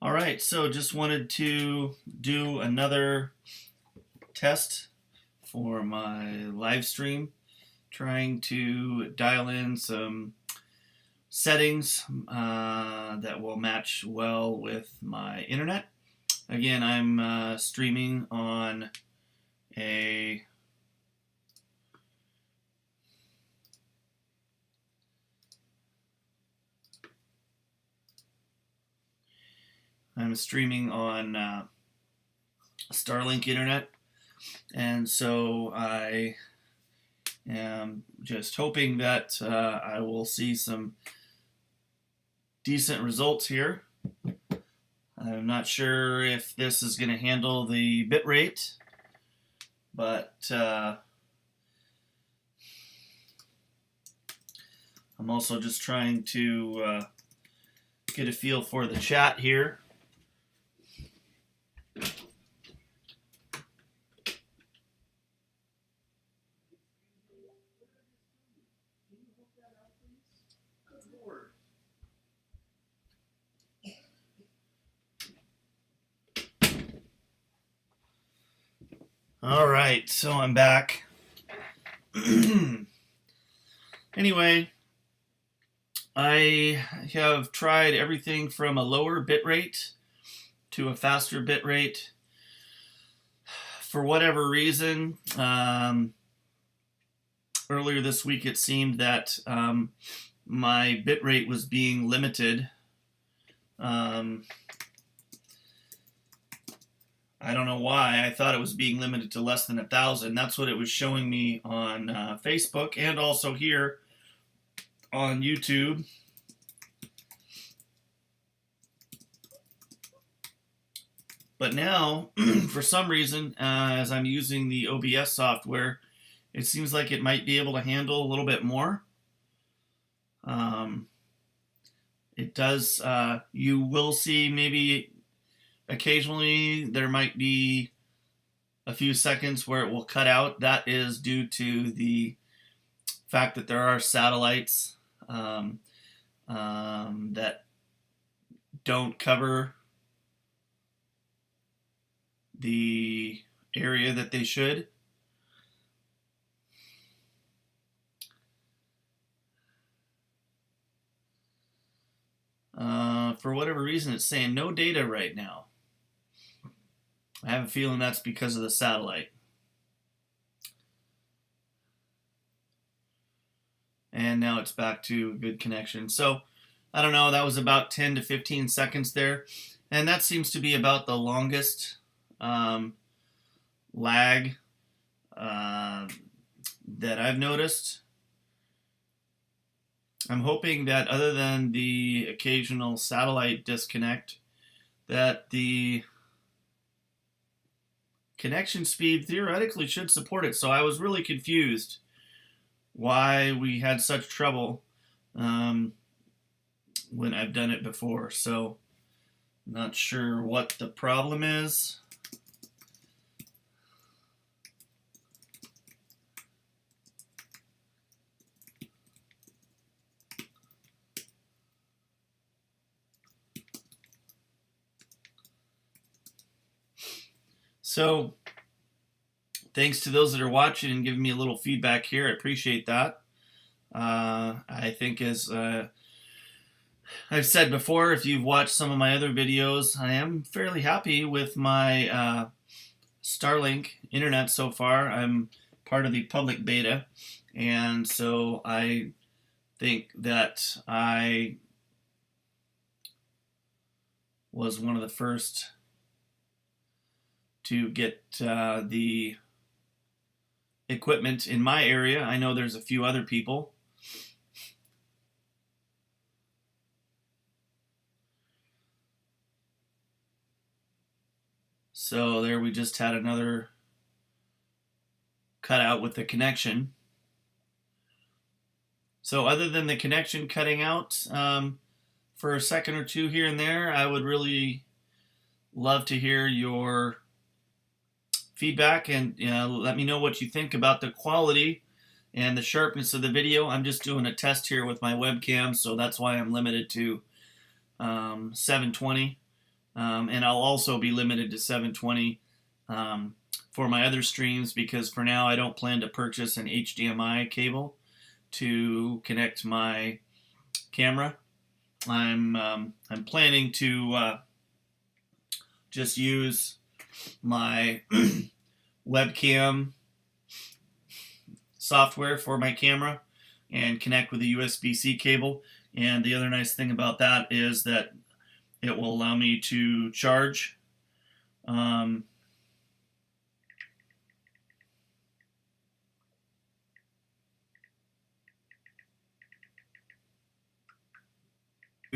All right, so just wanted to do another test for my live stream, trying to dial in some settings that will match well with my internet. Again, I'm streaming on a Starlink internet, and so I am just hoping that I will see some decent results here. I'm not sure if this is going to handle the bit rate, but I'm also just trying to get a feel for the chat here. All right, so I'm back. Anyway, I have tried everything from a lower bit rate to a faster bit rate. For whatever reason, earlier this week it seemed that my bit rate was being limited. I don't know why. I thought it was being limited to less than 1,000. That's what it was showing me on Facebook and also here on YouTube. But now, for some reason, as I'm using the OBS software, it seems like it might be able to handle a little bit more. It does, you will see maybe occasionally there might be a few seconds where it will cut out. That is due to the fact that there are satellites that don't cover the area that they should. For whatever reason, it's saying no data right now. I have a feeling that's because of the satellite. And now it's back to a good connection. So, I don't know, that was about 10 to 15 seconds there. And that seems to be about the longest lag that I've noticed. I'm hoping that other than the occasional satellite disconnect, that the connection speed theoretically should support it. So I was really confused why we had such trouble when I've done it before. So not sure what the problem is. So, thanks to those that are watching and giving me a little feedback here. I appreciate that. I think as I've said before, if you've watched some of my other videos, I am fairly happy with my Starlink internet so far. I'm part of the public beta, and so I think that I was one of the first to get the equipment in my area. I know there's a few other people. So there we just had another cutout with the connection. So other than the connection cutting out for a second or two here and there, I would really love to hear your feedback and let me know what you think about the quality and the sharpness of the video. I'm just doing a test here with my webcam, so that's why I'm limited to 720 And I'll also be limited to 720 for my other streams, because for now I don't plan to purchase an HDMI cable to connect my camera. I'm planning to just use my webcam software for my camera and connect with a USB-C cable. And the other nice thing about that is that it will allow me to charge to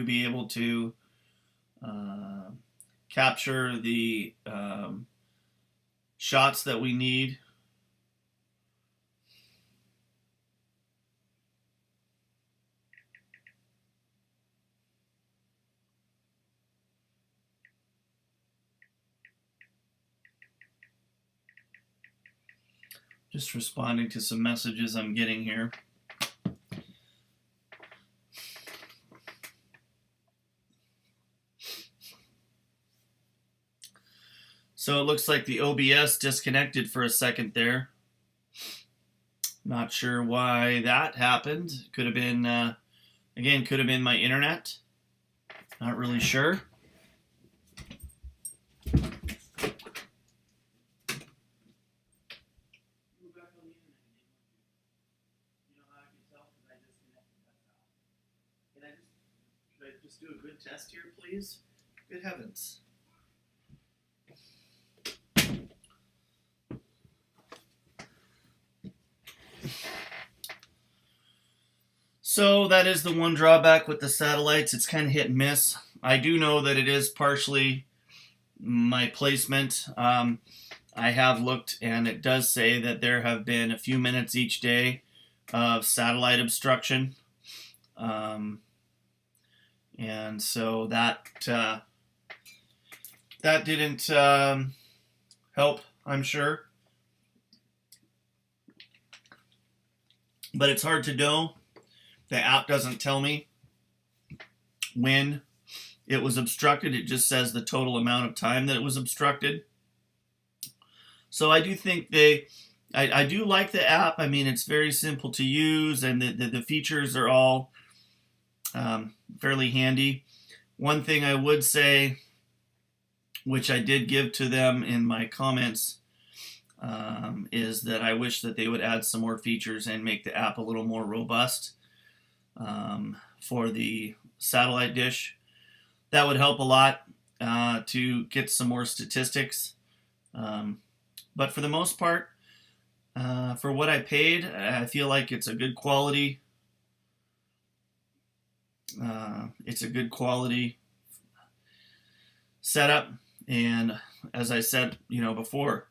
be able to capture the shots that we need. Just responding to some messages I'm getting here. So it looks like the OBS disconnected for a second there. Not sure why that happened. Could have been, again, could have been my internet. Not really sure. Could I just do a good test here, please? Good heavens. So that is the one drawback with the satellites. It's kind of hit and miss. I do know that it is partially my placement. I have looked, and it does say that there have been a few minutes each day of satellite obstruction. And so that didn't help, I'm sure. But it's hard to know. The app doesn't tell me when it was obstructed. It just says the total amount of time that it was obstructed. So I do think I do like the app. I mean, it's very simple to use, and the features are all fairly handy. One thing I would say, which I did give to them in my comments, is that I wish that they would add some more features and make the app a little more robust for the satellite dish. That would help a lot to get some more statistics. But for the most part, for what I paid, I feel like it's a good quality. It's a good quality setup, and as I said, before,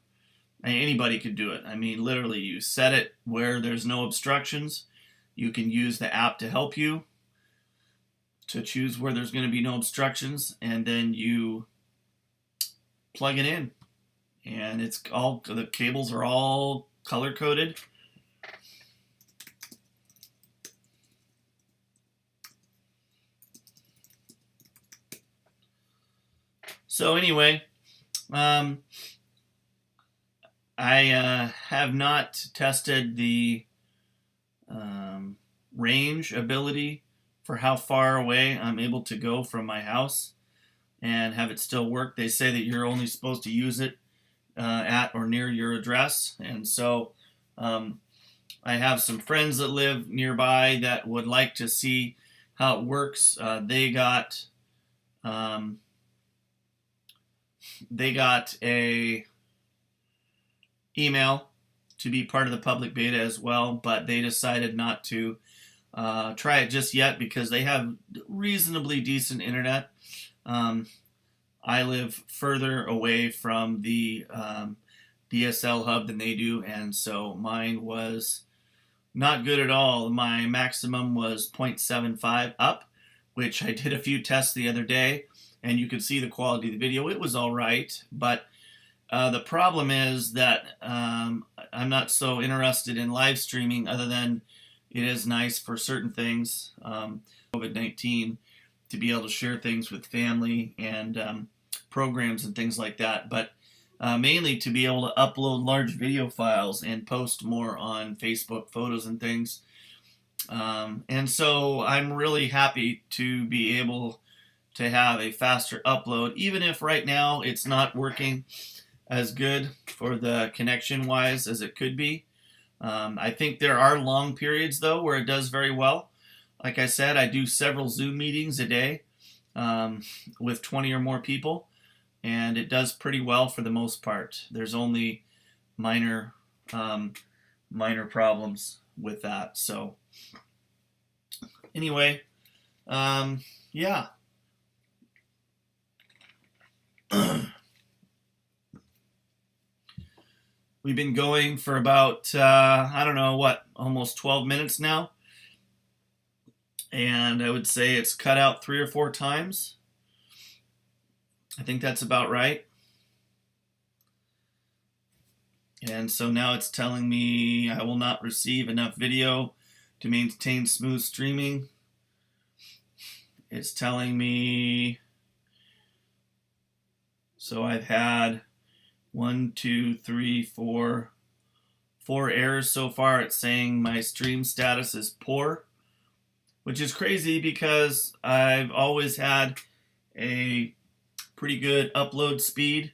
anybody could do it. I mean, literally, you set it where there's no obstructions. You can use the app to help you to choose where there's going to be no obstructions, and then you plug it in, and the cables are all color coded. So anyway, I have not tested the range ability for how far away I'm able to go from my house and have it still work. They say that you're only supposed to use it at or near your address, and so I have some friends that live nearby that would like to see how it works. They got a email to be part of the public beta as well, but they decided not to try it just yet because they have reasonably decent internet. I live further away from the DSL hub than they do, and so mine was not good at all. My maximum was 0.75 up, which I did a few tests the other day, and you could see the quality of the video. It was all right, but the problem is that I'm not so interested in live streaming, other than it is nice for certain things, COVID-19, to be able to share things with family and programs and things like that, but mainly to be able to upload large video files and post more on Facebook photos and things. And so I'm really happy to be able to have a faster upload, even if right now it's not working as good for the connection wise as it could be. I think there are long periods though where it does very well. Like I said, I do several Zoom meetings a day with 20 or more people, and it does pretty well for the most part. There's only minor problems with that. So anyway, yeah. We've been going for about, I don't know what, almost 12 minutes now. And I would say it's cut out 3 or 4 times. I think that's about right. And so now it's telling me I will not receive enough video to maintain smooth streaming. It's telling me, so I've had 1, 2, 3, 4 errors so far. It's saying my stream status is poor, which is crazy because I've always had a pretty good upload speed.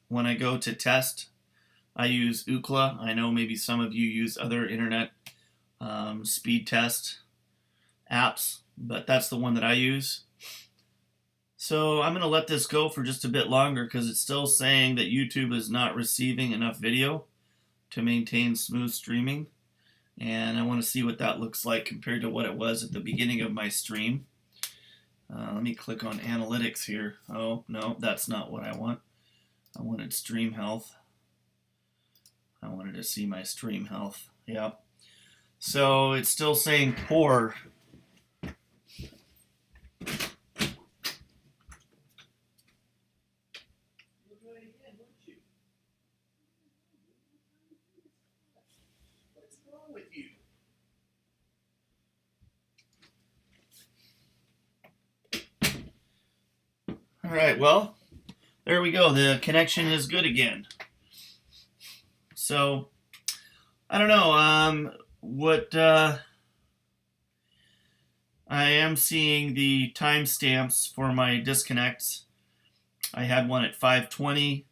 When I go to test, I use Ookla. I know maybe some of you use other internet speed test apps, but that's the one that I use. So I'm going to let this go for just a bit longer because it's still saying that YouTube is not receiving enough video to maintain smooth streaming. And I want to see what that looks like compared to what it was at the beginning of my stream. Let me click on analytics here. Oh, no, that's not what I want. I wanted stream health. I wanted to see my stream health. Yep. So it's still saying poor. All right, well, there we go. The connection is good again. So, I don't know what I am seeing the timestamps for my disconnects. I had one at 5:20.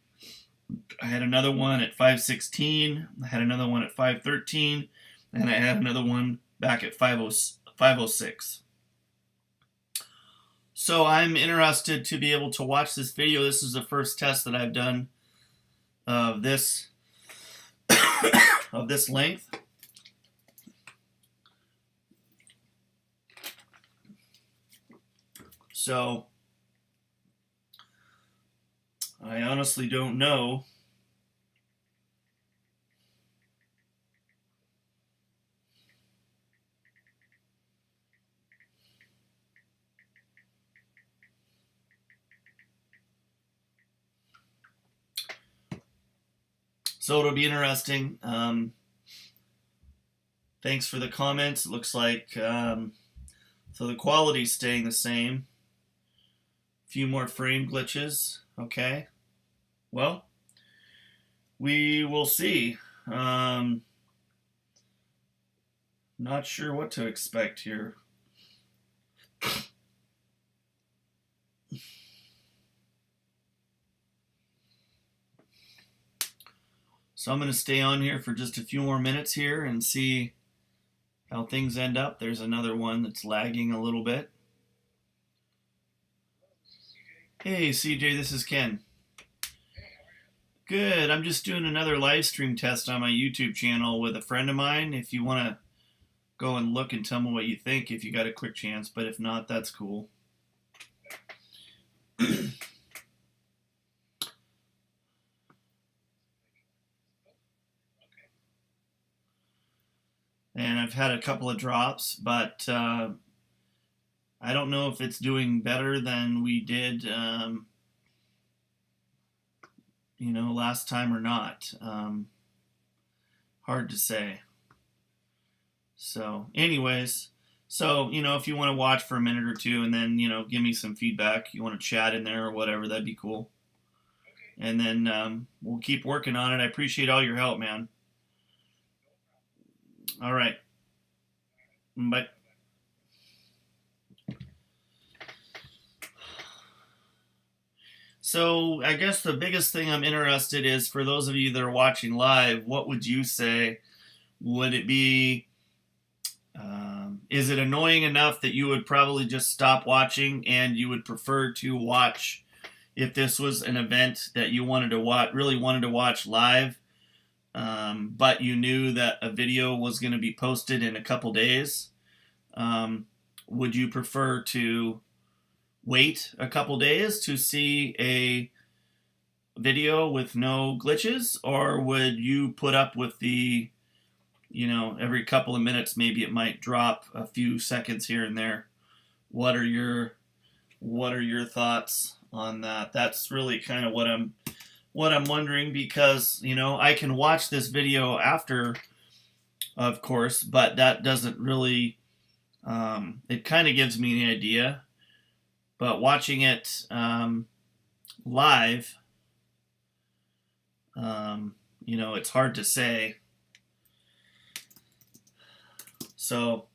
I had another one at 5:16. I had another one at 5:13. And I had another one back at 5:06. So I'm interested to be able to watch this video. This is the first test that I've done of this of this length. So I honestly don't know. So it'll be interesting. Thanks for the comments. It looks like so the quality's staying the same. A few more frame glitches. Okay. Well, we will see. Not sure what to expect here. So I'm going to stay on here for just a few more minutes here and see how things end up. There's another one that's lagging a little bit. Hey CJ, this is Ken. Good. I'm just doing another live stream test on my YouTube channel with a friend of mine. If you want to go and look and tell me what you think if you got a quick chance, but if not, that's cool. And I've had a couple of drops, but I don't know if it's doing better than we did, last time or not. Hard to say. So, anyways, So, if you want to watch for a minute or two and then, give me some feedback, you want to chat in there or whatever, that'd be cool. And then we'll keep working on it. I appreciate all your help, man. All right. Bye. So I guess the biggest thing I'm interested is for those of you that are watching live, what would you say? Would it be, is it annoying enough that you would probably just stop watching and you would prefer to watch if this was an event that you wanted to watch, really wanted to watch live, but you knew that a video was going to be posted in a couple days? Would you prefer to wait a couple days to see a video with no glitches, or would you put up with the, every couple of minutes maybe it might drop a few seconds here and there? What are your thoughts on that? That's really kind of what I'm wondering, because I can watch this video after, of course, but that doesn't really, it kind of gives me an idea. But watching it live, it's hard to say. So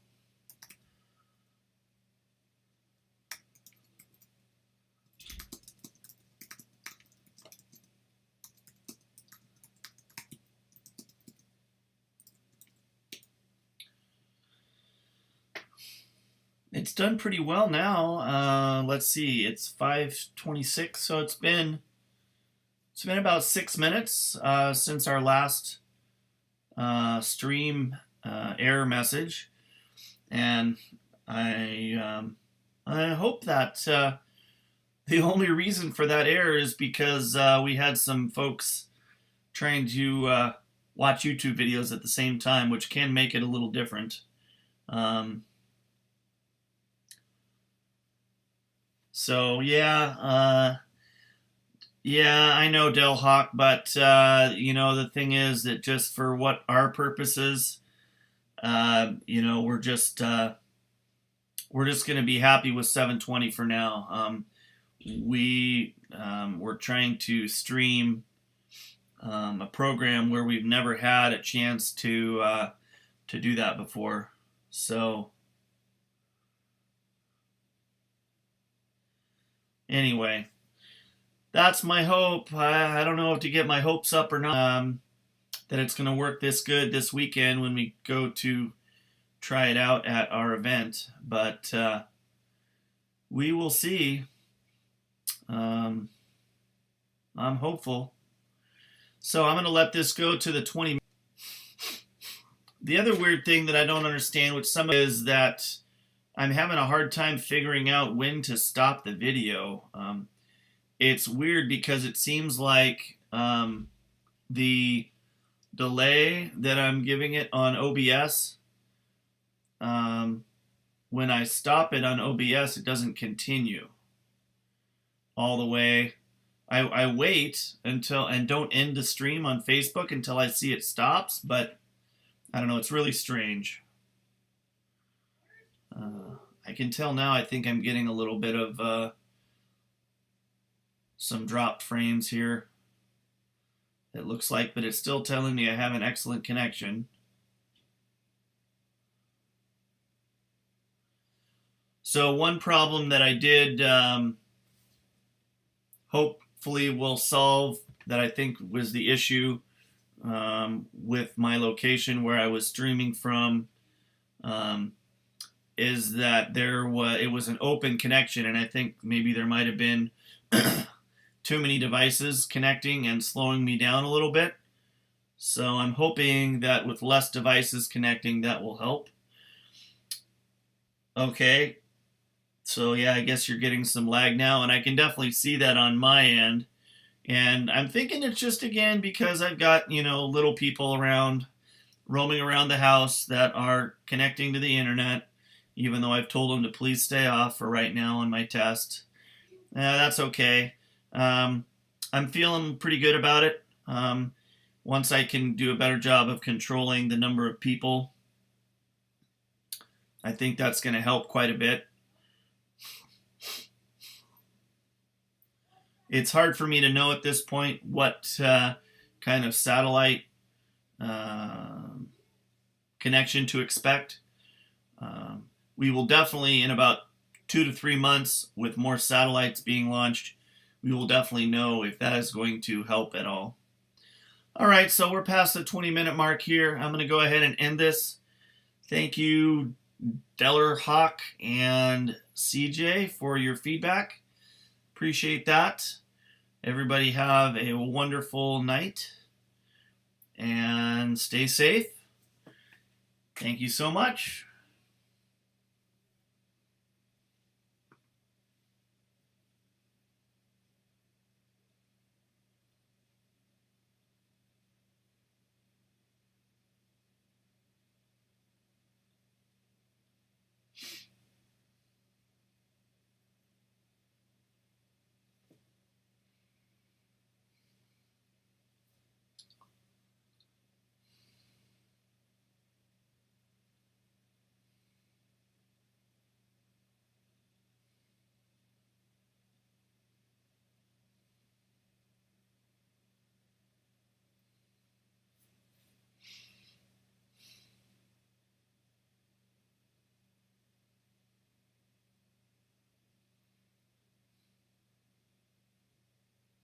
it's done pretty well now. Let's see, it's 5:26, so it's been about 6 minutes since our last stream error message, and I hope that the only reason for that error is because we had some folks trying to watch YouTube videos at the same time, which can make it a little different. So yeah, I know Del Hawk, but the thing is that just for what our purposes, we're just going to be happy with 720 for now. We're trying to stream a program where we've never had a chance to do that before. So anyway, that's my hope. I don't know if to get my hopes up or not, that it's going to work this good this weekend when we go to try it out at our event. But we will see. I'm hopeful. So I'm going to let this go to the 20 minutes. The other weird thing that I don't understand, which some is that I'm having a hard time figuring out when to stop the video. It's weird because it seems like the delay that I'm giving it on OBS, when I stop it on OBS, it doesn't continue all the way. I wait until, and don't end the stream on Facebook until I see it stops, but I don't know, it's really strange. I can tell now, I think I'm getting a little bit of some dropped frames here, it looks like, but it's still telling me I have an excellent connection. So one problem that I did hopefully will solve, that I think was the issue with my location where I was streaming from, is that it was an open connection, and I think maybe there might have been too many devices connecting and slowing me down a little bit. So I'm hoping that with less devices connecting, that will help. Okay, so yeah, I guess you're getting some lag now, and I can definitely see that on my end. And I'm thinking it's just, again, because I've got, little people around, roaming around the house that are connecting to the internet, even though I've told them to please stay off for right now on my test. That's okay. I'm feeling pretty good about it. Once I can do a better job of controlling the number of people I think that's going to help quite a bit. It's hard for me to know at this point what kind of satellite connection to expect. We will definitely, in about 2 to 3 months, with more satellites being launched, we will definitely know if that is going to help at all. All right, so we're past the 20-minute mark here. I'm going to go ahead and end this. Thank you, Deller Hawk and CJ, for your feedback. Appreciate that. Everybody have a wonderful night and stay safe. Thank you so much.